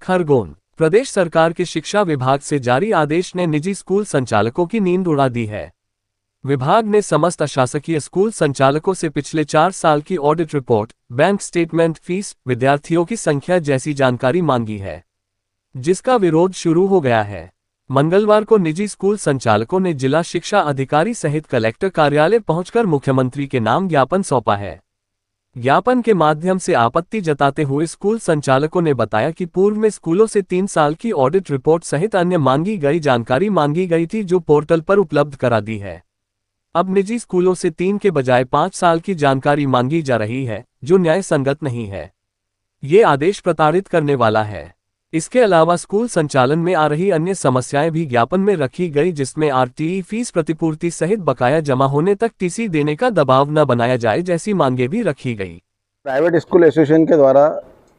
खरगोन। प्रदेश सरकार के शिक्षा विभाग से जारी आदेश ने निजी स्कूल संचालकों की नींद उड़ा दी है। विभाग ने समस्त अशासकीय स्कूल संचालकों से पिछले 4 साल की audit report, bank statement, fees, विद्यार्थियों की संख्या जैसी जानकारी मांगी है, जिसका विरोध शुरू हो गया है। मंगलवार को निजी स्कूल संचालकों ने जिला शिक्षा अधिकारी सहित कलेक्टर कार्यालय पहुंचकर मुख्यमंत्री के नाम ज्ञापन सौंपा है। ज्ञापन के माध्यम से आपत्ति जताते हुए स्कूल संचालकों ने बताया कि पूर्व में स्कूलों से 3 साल की ऑडिट रिपोर्ट सहित अन्य मांगी गई जानकारी मांगी गई थी, जो पोर्टल पर उपलब्ध करा दी है। अब निजी स्कूलों से 3 के बजाय 5 साल की जानकारी मांगी जा रही है, जो न्याय संगत नहीं है। ये आदेश प्रताड़ित करने वाला है। इसके अलावा स्कूल संचालन में आ रही अन्य समस्याएं भी ज्ञापन में रखी गई, जिसमें आरटीई फीस प्रतिपूर्ति सहित बकाया जमा होने तक टीसी देने का दबाव न बनाया जाए जैसी मांगें भी रखी गई। प्राइवेट स्कूल एसोसिएशन के द्वारा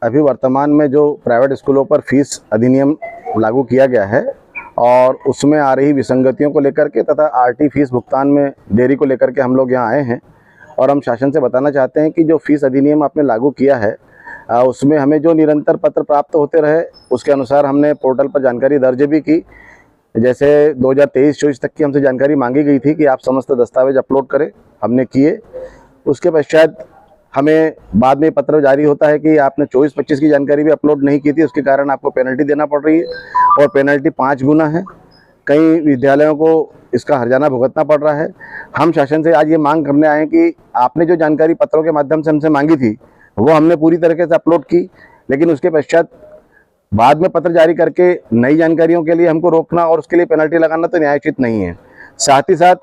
अभी वर्तमान में जो प्राइवेट स्कूलों पर फीस अधिनियम लागू किया गया है और उसमें आ रही विसंगतियों को लेकर के तथा आरटी फीस भुगतान में देरी को लेकर के हम लोग यहाँ आए हैं और हम शासन से बताना चाहते हैं कि जो फीस अधिनियम आपने लागू किया है उसमें हमें जो निरंतर पत्र प्राप्त होते रहे उसके अनुसार हमने पोर्टल पर जानकारी दर्ज भी की। जैसे 2023-24 तक की हमसे जानकारी मांगी गई थी कि आप समस्त दस्तावेज अपलोड करें, हमने किए। उसके पश्चात हमें बाद में पत्र जारी होता है कि आपने 24-25 की जानकारी भी अपलोड नहीं की थी, उसके कारण आपको पेनल्टी देना पड़ रही है और पेनल्टी 5 गुना है। कई विद्यालयों को इसका हर्जाना भुगतना पड़ रहा है। हम शासन से आज ये मांग करने आए हैं कि आपने जो जानकारी पत्रों के माध्यम से हमसे मांगी थी वो हमने पूरी तरीके से अपलोड की, लेकिन उसके पश्चात बाद में पत्र जारी करके नई जानकारियों के लिए हमको रोकना और उसके लिए पेनल्टी लगाना तो न्यायोचित नहीं है। साथ ही साथ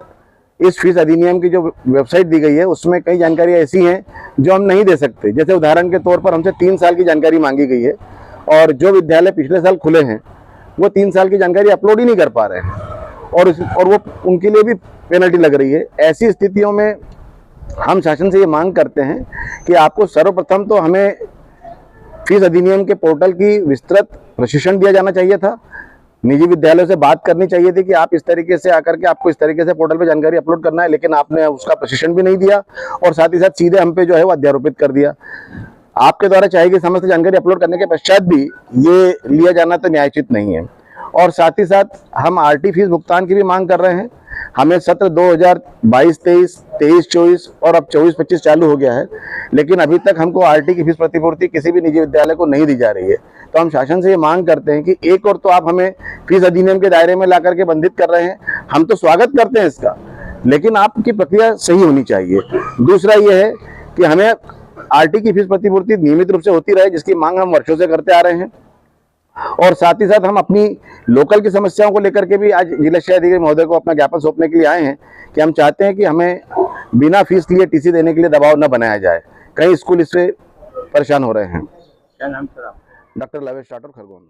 इस फीस अधिनियम की जो वेबसाइट दी गई है उसमें कई जानकारी ऐसी हैं जो हम नहीं दे सकते। जैसे उदाहरण के तौर पर हमसे 3 साल की जानकारी मांगी गई है और जो विद्यालय पिछले साल खुले हैं वो 3 साल की जानकारी अपलोड ही नहीं कर पा रहे हैं और वो उनके लिए भी पेनल्टी लग रही है। ऐसी स्थितियों में हम शासन से ये मांग करते हैं कि आपको सर्वप्रथम तो हमें फीस अधिनियम के पोर्टल की विस्तृत प्रशिक्षण दिया जाना चाहिए था। निजी विद्यालयों से बात करनी चाहिए थी कि आप इस तरीके से आकर के आपको इस तरीके से पोर्टल पे जानकारी अपलोड करना है, लेकिन आपने उसका प्रशिक्षण भी नहीं दिया और साथ ही साथ सीधे हम पे जो है वो अध्यारोपित कर दिया। आपके द्वारा चाहिए समस्त जानकारी अपलोड करने के पश्चात भी ये लिया जाना तो न्यायोचित नहीं है। और साथ ही साथ हम आरटी फीस भुगतान की भी मांग कर रहे हैं। हमें सत्र 2022-23, 23-24 और अब 24-25 चालू हो गया है, लेकिन अभी तक हमको आरटी की फीस प्रतिपूर्ति किसी भी निजी विद्यालय को नहीं दी जा रही है। तो हम शासन से ये मांग करते हैं कि एक और तो आप हमें फीस अधिनियम के दायरे में ला करके बंधित कर रहे हैं, हम तो स्वागत करते हैं इसका, लेकिन आपकी प्रक्रिया सही होनी चाहिए। दूसरा ये है कि हमें आरटी की फीस प्रतिपूर्ति नियमित रूप से होती रहे, जिसकी मांग हम वर्षों से करते आ रहे हैं। और साथ ही साथ हम अपनी लोकल की समस्याओं को लेकर के भी आज जिला शिक्षा अधिकारी महोदय को अपना ज्ञापन सौंपने के लिए आए हैं कि हम चाहते हैं कि हमें बिना फीस लिए टीसी देने के लिए दबाव न बनाया जाए। कई स्कूल इससे परेशान हो रहे हैं। क्या नाम सर? डॉक्टर लवेश राठौर, खरगोन।